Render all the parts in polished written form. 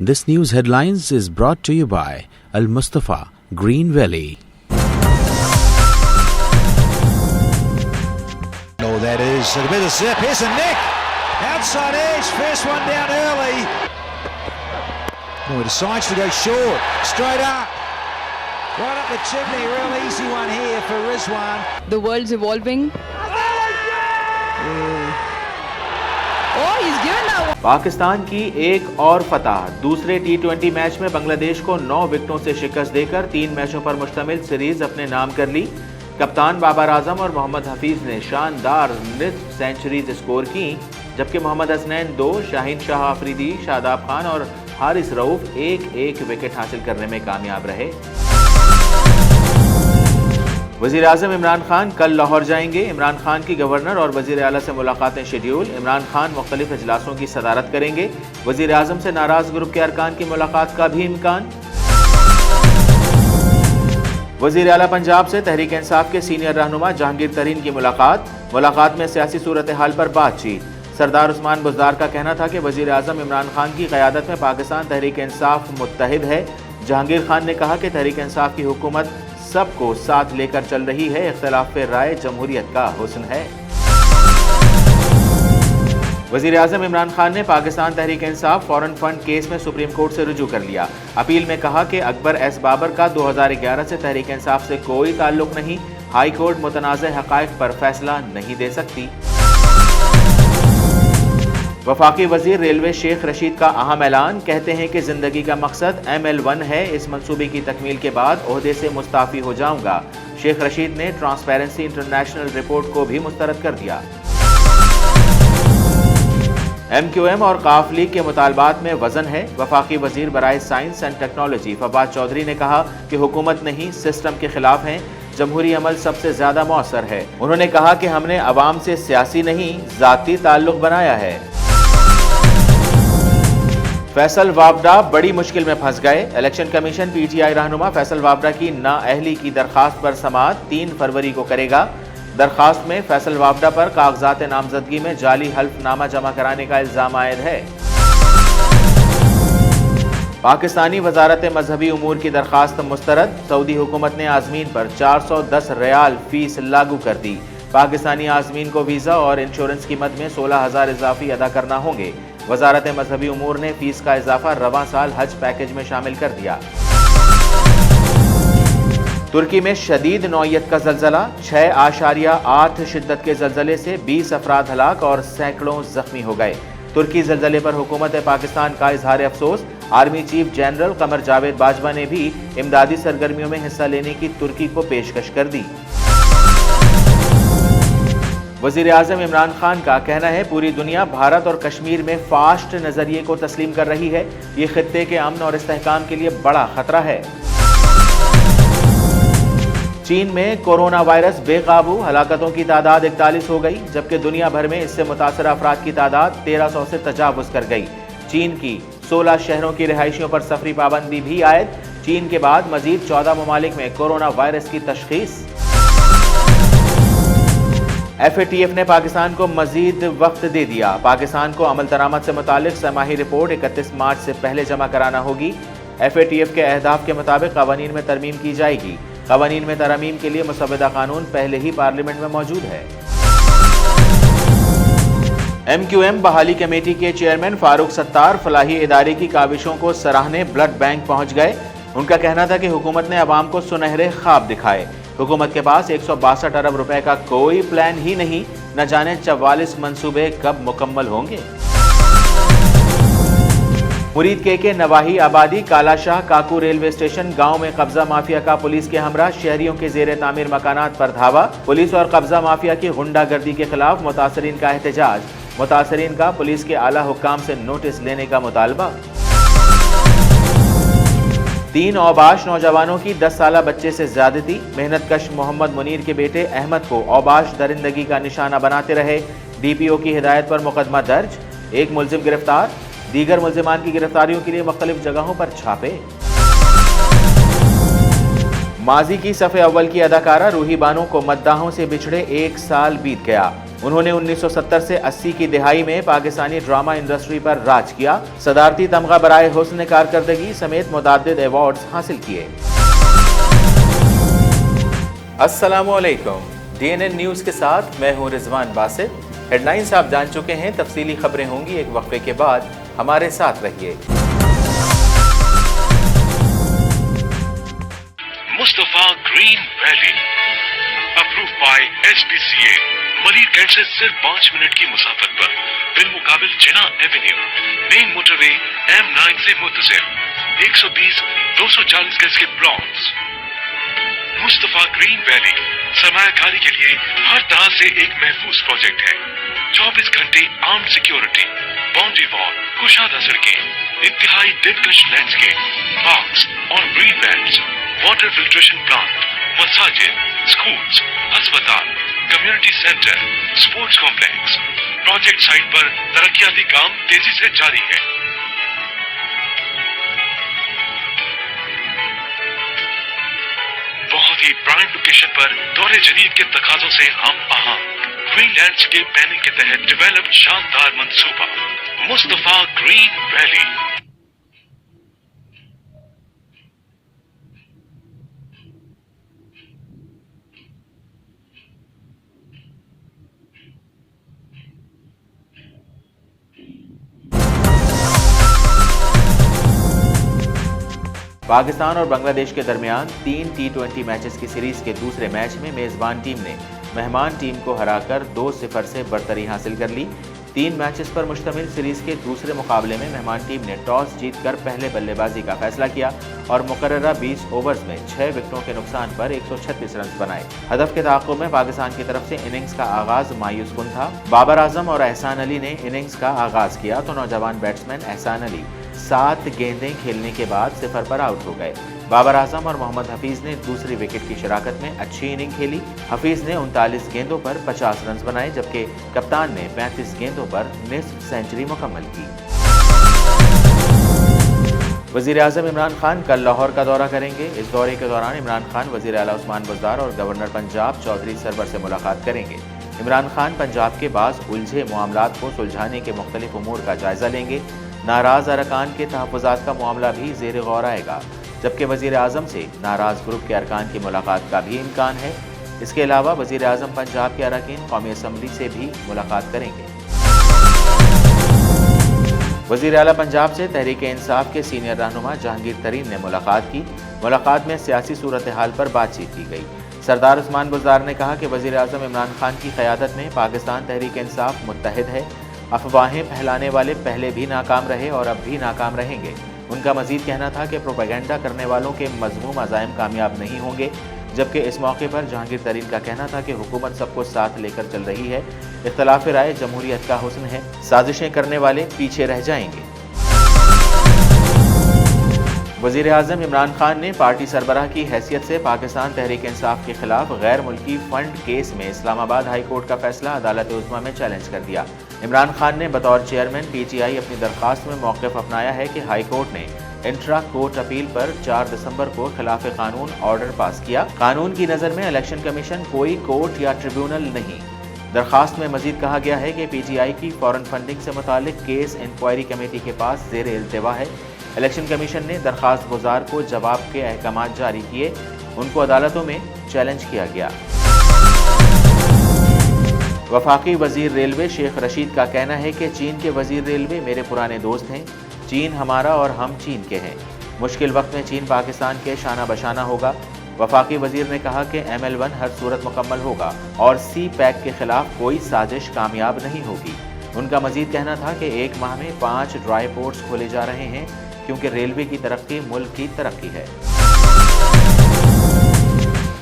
This news headlines is brought to you by Al Mustafa Green Valley. Oh, that is a bit of zip. Here's a nick. Outside edge. First one down early. Oh, he decides to go short. Straight up. Right up the chimney. Real easy one here for Rizwan. The world's evolving. Oh, he's given that one. Pakistan की एक और फतह। दूसरे टी20 match में बांग्लादेश को 9 विकेटों से शिकस्त देकर 3 मैचों पर मुश्तमिल सीरीज अपने नाम कर ली। कप्तान बाबर आजम और मोहम्मद हफीज ने शानदार निस्फ सेंचुरीज स्कोर की, जबकि मोहम्मद हसनैन 2, शाहीन शाह आफरीदी, शादाब खान और हारिस रऊफ एक विकेट हासिल करने में कामयाब रहे। वज़ीर आज़म इमरान खान कल लाहौर जाएंगे। इमरान खान की गवर्नर और वज़ीर आला से मुलाकातें शेड्यूल। इमरान खान मुख्तलिफ इजलासों की सदारत करेंगे। वज़ीर आज़म से नाराज ग्रुप के अरकान की मुलाकात का भी इम्कान। वज़ीर आला पंजाब से तहरीक इंसाफ के सीनियर रहनुमा जहांगीर तरीन की मुलाकात में सियासी सूरत हाल पर बातचीत। सरदार उस्मान बुज़दार का कहना था कि वज़ीर आज़म इमरान खान की क़यादत में पाकिस्तान तहरीक इंसाफ मुत्तहिद है। जहांगीर खान ने कहा कि तहरीक इंसाफ की हुकूमत सबको साथ लेकर चल रही है। इख्तिलाफ राय जमहूरियत का हुस्न है। वज़ीर आज़म इमरान खान ने Pakistan Tehreek Insaf foreign fund case में सुप्रीम कोर्ट से रुजू कर लिया। अपील में कहा कि अकबर एस बाबर का 2011 से तहरीक इंसाफ से कोई ताल्लुक नहीं। हाई कोर्ट मुतनाज़ हक़ाइक़ पर फैसला नहीं दे सकती। वफाकी वज़ीर रेलवे शेख रशीद का अहम ऐलान, कहते हैं कि ज़िंदगी का मकसद ML1 है। इस मंसूबे की तकमील के बाद ओहदे से मुस्ताफ़ी हो जाऊंगा। शेख रशीद ने ट्रांसपेरेंसी इंटरनेशनल रिपोर्ट को भी मुस्तरद कर दिया। MQM और काफ लीग के मुतालबात में वजन है। वफाकी वज़ीर बराए science and technology Fawad Chaudhry ने कहा कि हुकूमत नहीं, सिस्टम के खिलाफ हैं। जमहूरी अमल सबसे ज़्यादा मौसर है। उन्होंने कहा कि हमने अवाम से सियासी नहीं, ज़ाती ताल्लुक बनाया है। फैसल वावडा बड़ी मुश्किल में फंस गए। इलेक्शन कमीशन PTI रहनुमा फैसल वावडा की नाअहली की दरखास्त पर समाअत 3 फरवरी को करेगा। दरखास्त में फैसल वावडा पर कागजात नामजदगी में जाली हल्फनामा जमा कराने का इल्जाम आयद है। पाकिस्तानी वजारत मजहबी उमूर की दरखास्त मुस्तरद। सऊदी हुकूमत ने आज़मीन पर 410 रियाल फीस लागू कर दी। पाकिस्तानी आज़मीन को वीज़ा और इंश्योरेंस की मद में 16,000 इजाफी अदा करना होंगे। वजारत मजहबी उमूर ने फीस का इजाफा रवां साल हज पैकेज में शामिल कर दिया। तुर्की में शदीद नौयत का ज़लज़ला, 6.8 शिद्दत के ज़लज़ले से 20 अफराद हलाक और सैकड़ों जख्मी हो गए। तुर्की ज़लज़ले पर हुकूमत पाकिस्तान का इजहार अफसोस। Army chief general Qamar Javed Bajwa ने भी इमदादी सरगर्मियों में हिस्सा लेने की तुर्की को पेशकश कर दी। वज़ीर आज़म इमरान खान का कहना है, पूरी दुनिया भारत और कश्मीर में फास्ट नज़रिए को तस्लीम कर रही है। ये खित्ते के अमन और इस्तेहकाम के लिए बड़ा खतरा है। चीन में कोरोना वायरस बेकाबू, हलाकतों की तादाद 41 हो गई, जबकि दुनिया भर में इससे मुतासर अफराद की तादाद 1300 से तजावुज़ कर गई। चीन की 16 शहरों की रिहायशियों पर सफरी पाबंदी भी आयद। चीन के बाद मजीद 14 ममालिक में कोरोना वायरस की तशख़ीस। FATF ने पाकिस्तान को मजीद वक्त दे दिया। पाकिस्तान को अमल दरामद से मुतालिक समाही रिपोर्ट 31 मार्च से पहले जमा कराना होगी। FATF के अहदाफ के मुताबिक क़वानीन में तरमीम की जाएगी। क़वानीन में तरमीम के लिए मुसव्वदा कानून पहले ही पार्लियामेंट में मौजूद है। MQM बहाली कमेटी के चेयरमैन फारूक सत्तार फलाही इदारे की काविशों को सराहने ब्लड बैंक पहुंच गए। उनका कहना था कि हुकूमत ने अवाम को सुनहरे ख्वाब दिखाए। हुकूमत के पास 162 अरब रुपए का कोई प्लान ही नहीं, न जाने 44 मंसूबे कब मुकम्मल होंगे। मुरीद के नवाही आबादी कालाशाह काकू रेलवे स्टेशन गांव में कब्जा माफिया का पुलिस के हमरा शहरियों के जेर तामीर मकानात पर धावा। पुलिस और कब्जा माफिया की गुंडागर्दी के खिलाफ मुतासरीन का एहतजाज। मुतासरीन का पुलिस के आला हुक्काम से नोटिस लेने का मुतालबा। 3 औबाश नौजवानों की 10 साला बच्चे से ज्यादती। मेहनतकश मोहम्मद मुनीर के बेटे अहमद को औबाश दरिंदगी का निशाना बनाते रहे। DPO की हिदायत पर मुकदमा दर्ज। 1 मुलजिम गिरफ्तार। दीगर मुलजिमान की गिरफ्तारियों के लिए मुख्तलिफ जगहों पर छापे। माजी की सफ़े अव्वल की अदाकारा रूही बानो को मद्दाहों से बिछड़े 1 साल बीत गया। انہوں نے 1970 سے 80 کی دہائی میں پاکستانی ڈرامہ انڈسٹری پر راج کیا، صدارتی تمغہ برائے حسن کارکردگی سمیت متعدد ایوارڈز حاصل کیے۔ السلام علیکم، DNN نیوز کے ساتھ میں ہوں رضوان باسط۔ ہیڈ لائنز آپ جان چکے ہیں، تفصیلی خبریں ہوں گی ایک وقفے کے بعد، ہمارے ساتھ رہیے۔ Mustafa Green Valley approve by SPCA، Malir Gate سے صرف 5 منٹ کی مسافت پر، بالمقابل جناح ایونیو، مین موٹر وے M9 سے متصل، 120-240 گز کے پلاٹس۔ مصطفیٰ گرین ویلی سرمایہ کاری کے لیے ہر طرح سے ایک محفوظ پروجیکٹ ہے۔ 24 گھنٹے آرمڈ سیکیورٹی، باؤنڈری وال، کشادہ سڑکیں، انتہائی دلکش لینڈسکیپ، پارکس اور green belts, water filtration plant, مساجد، اسکولز، ہسپتال، community centre, sports complex. Project site پر ترقیاتی کام تیزی سے جاری ہے۔ بہت ہی پرائم لوکیشن پر دور جدید کے تقاضوں سے ہم آہنگ گرین لینڈسکیپ پلاننگ کے تحت ڈیولپڈ شاندار منصوبہ مصطفیٰ گرین ویلی۔ پاکستان اور بنگلہ دیش کے درمیان 3 T20 میچز کی سیریز کے دوسرے میچ میں میزبان ٹیم نے مہمان ٹیم کو ہرا کر 2-0 سے برتری حاصل کر لی۔ 3 میچز پر مشتمل سیریز کے دوسرے مقابلے میں مہمان ٹیم نے ٹاس جیت کر پہلے بلے بازی کا فیصلہ کیا اور مقررہ 20 اوورز میں 6 وکٹوں کے نقصان پر 136 رنز بنائے۔ ہدف کے تعاقب میں پاکستان کی طرف سے اننگز کا آغاز مایوس کن تھا۔ بابر اعظم اور احسان علی نے اننگز کا آغاز کیا تو نوجوان بیٹسمین احسان علی 7 گیندیں کھیلنے کے بعد 0 پر آؤٹ ہو گئے۔ بابر اعظم اور محمد حفیظ نے دوسری وکٹ کی شراکت میں اچھی اننگ کھیلی۔ حفیظ نے 39 گیندوں پر 50 رنز بنائے جبکہ کپتان نے 35 گیندوں پر نصف سینچری مکمل کی۔ وزیر اعظم عمران خان کل لاہور کا دورہ کریں گے۔ اس دورے کے دوران عمران خان وزیر اعلیٰ عثمان بزدار اور گورنر پنجاب چودھری سرور سے ملاقات کریں گے۔ عمران خان پنجاب کے بعض الجھے معاملات کو سلجھانے کے مختلف امور کا جائزہ لیں گے۔ ناراض ارکان کے تحفظات کا معاملہ بھی زیر غور آئے گا، جبکہ وزیر اعظم سے ناراض گروپ کے ارکان کی ملاقات کا بھی امکان ہے۔ اس کے علاوہ وزیر اعظم پنجاب کے اراکین قومی اسمبلی سے بھی ملاقات کریں گے۔ وزیر اعلیٰ پنجاب سے تحریک انصاف کے سینئر رہنما جہانگیر ترین نے ملاقات کی۔ ملاقات میں سیاسی صورتحال پر بات چیت کی گئی۔ سردار عثمان بزدار نے کہا کہ وزیر اعظم عمران خان کی قیادت میں پاکستان تحریک انصاف متحد ہے۔ افواہیں پھیلانے والے پہلے بھی ناکام رہے اور اب بھی ناکام رہیں گے۔ ان کا مزید کہنا تھا کہ پروپیگنڈا کرنے والوں کے مذموم عزائم کامیاب نہیں ہوں گے، جبکہ اس موقع پر جہانگیر ترین کا کہنا تھا کہ حکومت سب کو ساتھ لے کر چل رہی ہے۔ اختلاف رائے جمہوریت کا حسن ہے، سازشیں کرنے والے پیچھے رہ جائیں گے۔ وزیر اعظم عمران خان نے پارٹی سربراہ کی حیثیت سے پاکستان تحریک انصاف کے خلاف غیر ملکی فنڈ کیس میں اسلام آباد ہائی کورٹ کا فیصلہ عدالت عظمیٰ میں چیلنج کر دیا۔ عمران خان نے بطور چیئرمین PTI اپنی درخواست میں موقف اپنایا ہے کہ ہائی کورٹ نے انٹرا کورٹ اپیل پر 4 دسمبر کو خلاف قانون آرڈر پاس کیا۔ قانون کی نظر میں الیکشن کمیشن کوئی کورٹ یا ٹریبیونل نہیں۔ درخواست میں مزید کہا گیا ہے کہ PTI کی فورن فنڈنگ سے متعلق کیس انکوائری کمیٹی کے پاس زیر التوا ہے۔ الیکشن کمیشن نے درخواست گزار کو جواب کے احکامات جاری کیے، ان کو عدالتوں میں چیلنج کیا گیا۔ وفاقی وزیر ریلوے شیخ رشید کا کہنا ہے کہ چین کے وزیر ریلوے میرے پرانے دوست ہیں، چین ہمارا اور ہم چین کے ہیں، مشکل وقت میں چین پاکستان کے شانہ بشانہ ہوگا۔ وفاقی وزیر نے کہا کہ ML1 ہر صورت مکمل ہوگا اور CPEC کے خلاف کوئی سازش کامیاب نہیں ہوگی۔ ان کا مزید کہنا تھا کہ 1 ماہ میں 5 ڈرائی پورٹس کھولے جا رہے ہیں کیونکہ ریلوے کی ترقی ملک کی ترقی ہے۔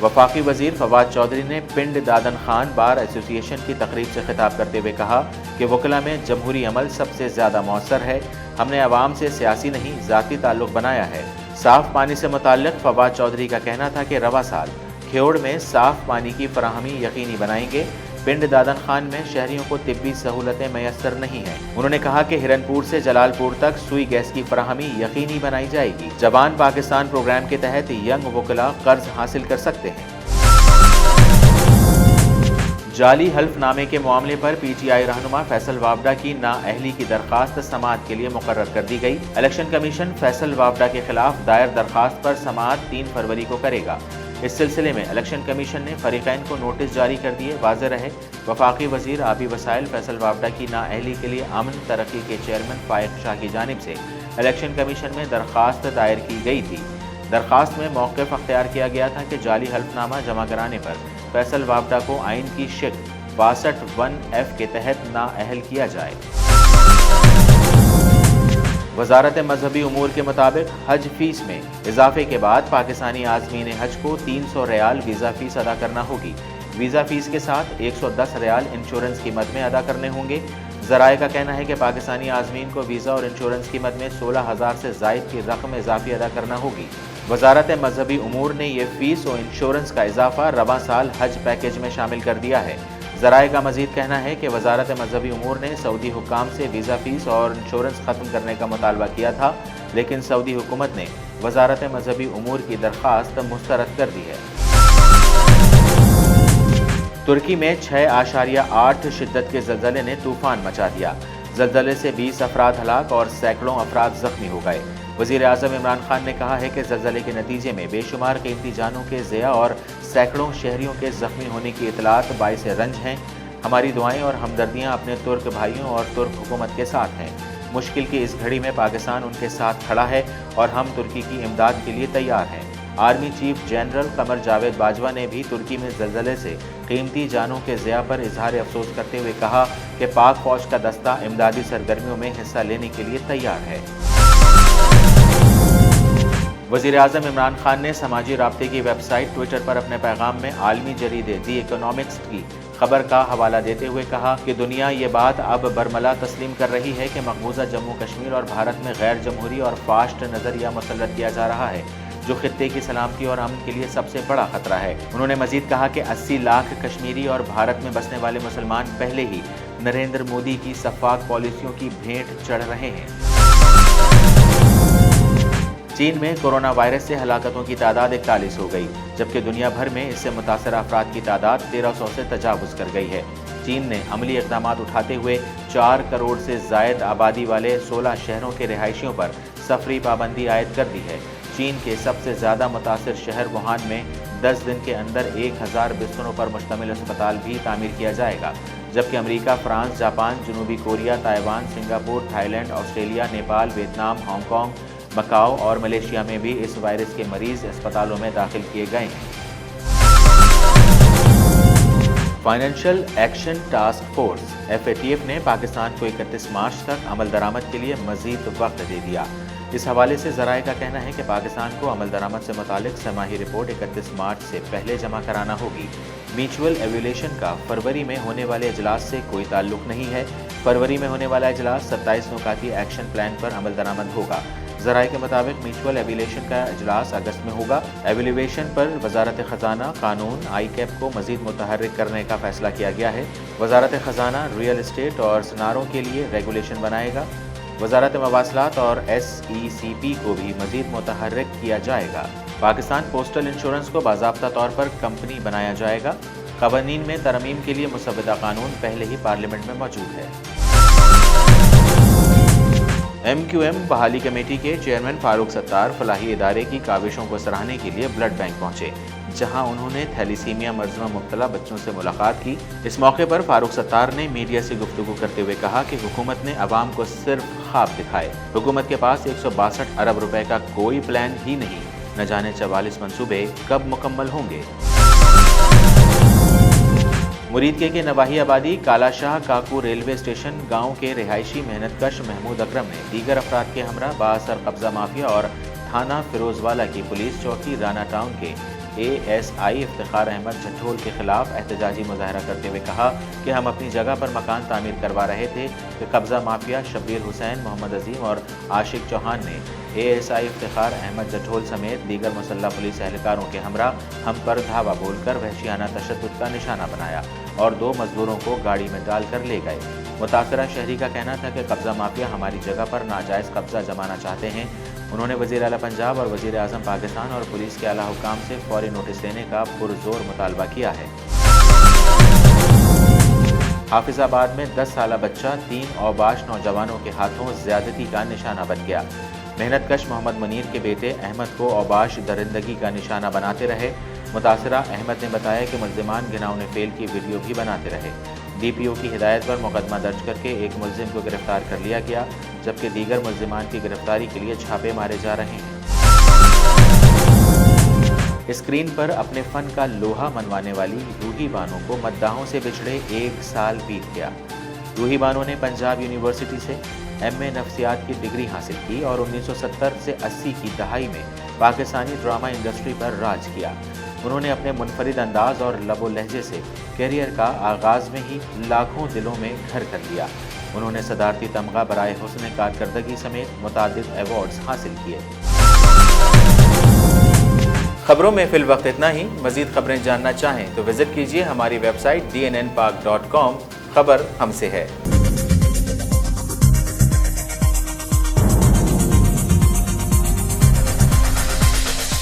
وفاقی وزیر فواد چودھری نے پنڈ دادن خان بار ایسوسی ایشن کی تقریب سے خطاب کرتے ہوئے کہا کہ وکلا میں جمہوری عمل سب سے زیادہ مؤثر ہے۔ ہم نے عوام سے سیاسی نہیں ذاتی تعلق بنایا ہے۔ صاف پانی سے متعلق فواد چودھری کا کہنا تھا کہ رواں سال کھیوڑ میں صاف پانی کی فراہمی یقینی بنائیں گے۔ پنڈ دادن خان میں شہریوں کو طبی سہولتیں میسر نہیں ہیں۔ انہوں نے کہا کہ ہرن پور سے جلال پور تک سوئی گیس کی فراہمی یقینی بنائی جائے گی۔ جوان پاکستان پروگرام کے تحت ینگ وکلا قرض حاصل کر سکتے ہیں۔ जाली हल्फनामे के मामले पर पीटीआई रहनुमा फैसल वावडा की नाअहली की दरखास्त समाअत के लिए मुकर्रर कर दी गई। इलेक्शन कमीशन फैसल वावडा के खिलाफ दायर दरखास्त पर समाअत 3 फरवरी को करेगा। इस सिलसिले में इलेक्शन कमीशन ने फरीकैन को नोटिस जारी कर दिए। वाज़ेह रहे, वफाकी वजीर आबी वसाइल फैसल वावडा की नाअहली के लिए अमन तरक्की के चेयरमैन फाइक शाह की जानिब से इलेक्शन कमीशन में दरखास्त दायर की गई थी। दरखास्त में मौक़िफ़ अख्तियार किया गया था कि जाली हल्फनामा जमा कराने पर फैसल वावडा को आइन की शिक 62(1)F के तहत नाअहल किया जाए। वजारत मजहबी उमूर के मुताबिक हज फीस में इजाफे के बाद पाकिस्तानी आज़मीन हज को 300 रियाल वीज़ा फीस अदा करना होगी। वीज़ा फीस के साथ 110 रियाल इंश्योरेंस कीमत में अदा करने होंगे। ज़राए का कहना है कि पाकिस्तानी आज़मीन को वीज़ा और इंश्योरेंस कीमत में 16,000 से ज़ायद की रकम इजाफी अदा करना होगी। वजारत मजहबी उमूर ने यह फ़ीस और इंश्योरेंस का इजाफा रवां साल हज पैकेज में शामिल कर दिया है। ज़राए का मज़ीद कहना है कि वजारत मजहबी उमूर ने सऊदी हुक्काम से वीज़ा फ़ीस और इंश्योरेंस ख़त्म करने का मुतालबा किया था, लेकिन सऊदी हुकूमत ने वजारत मजहबी उमूर की दरख्वास्त मुस्तरद कर दी है। तुर्की में 6.8 शिद्दत के ज़लज़ले ने तूफ़ान मचा दिया। ज़लज़ले से 20 अफराद हलाक और सैकड़ों अफराद ज़ख्मी हो गए। वज़ीर आज़म इमरान खान ने कहा है कि ज़लज़ले के नतीजे में बेशुमार कीमती जानों के ज़िया और सैकड़ों शहरियों के ज़ख्मी होने की इतलात बाइस रंज हैं। हमारी दुआएं और हमदर्दियां अपने तुर्क भाइयों और तुर्क हुकूमत के साथ हैं। मुश्किल की इस घड़ी में पाकिस्तान उनके साथ खड़ा है और हम तुर्की की इमदाद के लिए तैयार हैं। Army chief general Qamar Javed Bajwa ने भी तुर्की में ज़लज़ले से कीमती जानों के ज़िया पर इजहार अफसोस करते हुए कहा कि पाक फ़ौज का दस्ता इमदादी सरगर्मियों में हिस्सा लेने के लिए तैयार है। वज़ीर आज़म इमरान खान ने समाजी राब्ते की वेबसाइट ट्विटर पर अपने पैगाम में आलमी जरीदे दी इकोनॉमिक्स की खबर का हवाला देते हुए कहा कि दुनिया ये बात अब बरमला तस्लीम कर रही है कि मकबूजा जम्मू कश्मीर और भारत में गैर जमहूरी और फास्ट नज़रिया मुसल्लत किया जा रहा है, जो खित्ते की सलामती और अमन के लिए सबसे बड़ा खतरा है। उन्होंने मजीद कहा कि 80 लाख कश्मीरी और भारत में बसने वाले मुसलमान पहले ही नरेंद्र मोदी की सफाक पॉलिसियों की भेंट चढ़ रहे हैं। चीन में कोरोना वायरस से हलाकतों की तादाद 41 हो गई, जबकि दुनिया भर में इससे मुतासर अफराद की तादाद 1300 से तजावुज़ कर गई है। चीन ने अमली इक़दाम उठाते हुए 4 करोड़ से ज़ायद आबादी वाले 16 शहरों के रिहायशियों पर सफरी पाबंदी आयद कर दी है। चीन के सबसे ज़्यादा मुतासर शहर वुहान में 10 दिन के अंदर 1000 बिस्तरों पर मुश्तमिल अस्पताल भी तामीर किया जाएगा, जबकि अमेरिका, फ्रांस, जापान, जनूबी Korea, Taiwan, Singapore, Thailand, Australia, Nepal, Vietnam, Hong Kong, Macau और मलेशिया में भी इस वायरस के मरीज अस्पतालों में दाखिल किए गए हैं। Financial action task force FATF ने पाकिस्तान को 31 मार्च तक अमल दरामद के लिए मजीद वक्त दे दिया। इस हवाले से ज़राए का कहना है कि पाकिस्तान को अमल दरामद से मुतालिक समाही रिपोर्ट 31 मार्च से पहले जमा कराना होगी। म्यूचुअल एवेल्यूशन का फरवरी में होने वाले इजलास से कोई ताल्लुक नहीं है। फरवरी में होने वाला इजलास 27 नुकाती एक्शन प्लान पर अमल दरामद होगा। ज़राए के मुताबिक म्यूचुअल एवेल्यूशन का इजलास अगस्त में होगा। एवेल्यूएशन पर वजारत ख़जाना, कानून, ICAP को मजीद मुतहर्रिक करने का फैसला किया गया है। वजारत ख़जाना रियल इस्टेट और सनारों के लिए रेगुलेशन बनाएगा। वजारत मवासलात और SECP को भी मजीद मुतहर्रिक किया जाएगा। पाकिस्तान पोस्टल इंश्योरेंस को बाज़ाब्ता तौर पर कंपनी बनाया जाएगा। क़वानीन में तरमीम के लिए मुसव्वदा कानून पहले ही पार्लियामेंट में मौजूद है। MQM बहाली कमेटी के चेयरमैन फारूक सत्तार फलाही इदारे की काविशों को सराहने के लिए ब्लड बैंक पहुंचे, जहां उन्होंने थैलीसीमिया मर्ज में मुब्तला बच्चों से मुलाकात की। इस मौके पर फारूक सत्तार ने मीडिया से गुफ्तगू करते हुए कहा कि हुकूमत ने अवाम को सिर्फ ख्वाब दिखाए। हुकूमत के पास 162 अरब रुपए का कोई प्लान ही नहीं, न जाने 44 मंसूबे कब मुकम्मल होंगे। मुरीदके के नवाही आबादी कालाशाह काकू रेलवे स्टेशन गांव के रिहायशी मेहनतकश महमूद अकरम ने दीगर अफराद के हमरा बाअसर कब्जा माफिया और थाना फिरोजवाला की पुलिस चौकी राना टाउन के ASI इफ्तिखार अहमद झट्ठोल के खिलाफ एहतजाजी मुजाहरा करते हुए कहा कि हम अपनी जगह पर मकान तामीर करवा रहे थे कि कब्जा माफिया शब्बीर हुसैन, मोहम्मद अजीम और आशिक चौहान ने ASI इफ्तिखार अहमद झट्ठोल समेत दीगर मुसल्लह पुलिस एहलकारों के हमरा हम पर धावा बोलकर वहशियाना तशद्दुद का निशाना बनाया और 2 मजदूरों को गाड़ी में डालकर ले गए। मुतासरा शहरी का कहना था कि कब्जा माफिया हमारी जगह पर नाजायज़ कब्जा जमाना चाहते हैं। उन्होंने वज़ीर आला पंजाब और वज़ीर आज़म पाकिस्तान और पुलिस के आला हुकाम से फौरी नोटिस देने का पुरजोर मुतालबा किया है। حافظ آباد میں 10 سالہ بچہ 3 اوباش نوجوانوں کے ہاتھوں زیادتی کا نشانہ بن گیا۔ محنت کش محمد منیر کے بیٹے احمد کو اوباش درندگی کا نشانہ بناتے رہے۔ متاثرہ احمد نے بتایا کہ ملزمان گھناؤنے فعل کی ویڈیو بھی بناتے رہے۔ ڈی پی او کی ہدایت پر مقدمہ درج کر کے ایک ملزم کو گرفتار کر لیا گیا، جبکہ دیگر ملزمان کی گرفتاری کے لیے چھاپے مارے جا رہے ہیں۔ اسکرین پر اپنے فن کا لوہا منوانے والی روحی بانو کو مداحوں سے بچھڑے 1 سال بیت گیا۔ روحی بانو نے پنجاب یونیورسٹی سے ایم اے نفسیات کی ڈگری حاصل کی اور 1970 سے 80 کی دہائی میں پاکستانی ڈرامہ انڈسٹری پر راج کیا۔ انہوں نے اپنے منفرد انداز اور لب و لہجے سے کیریئر کا آغاز میں ہی لاکھوں دلوں میں گھر کر لیا۔ انہوں نے صدارتی تمغہ برائے حسن کارکردگی سمیت متعدد ایوارڈز حاصل کیے۔ خبروں میں فی الوقت اتنا ہی۔ مزید خبریں جاننا چاہیں تو وزٹ کیجیے ہماری ویب سائٹ dnnpak.com۔ خبر ہم سے ہے۔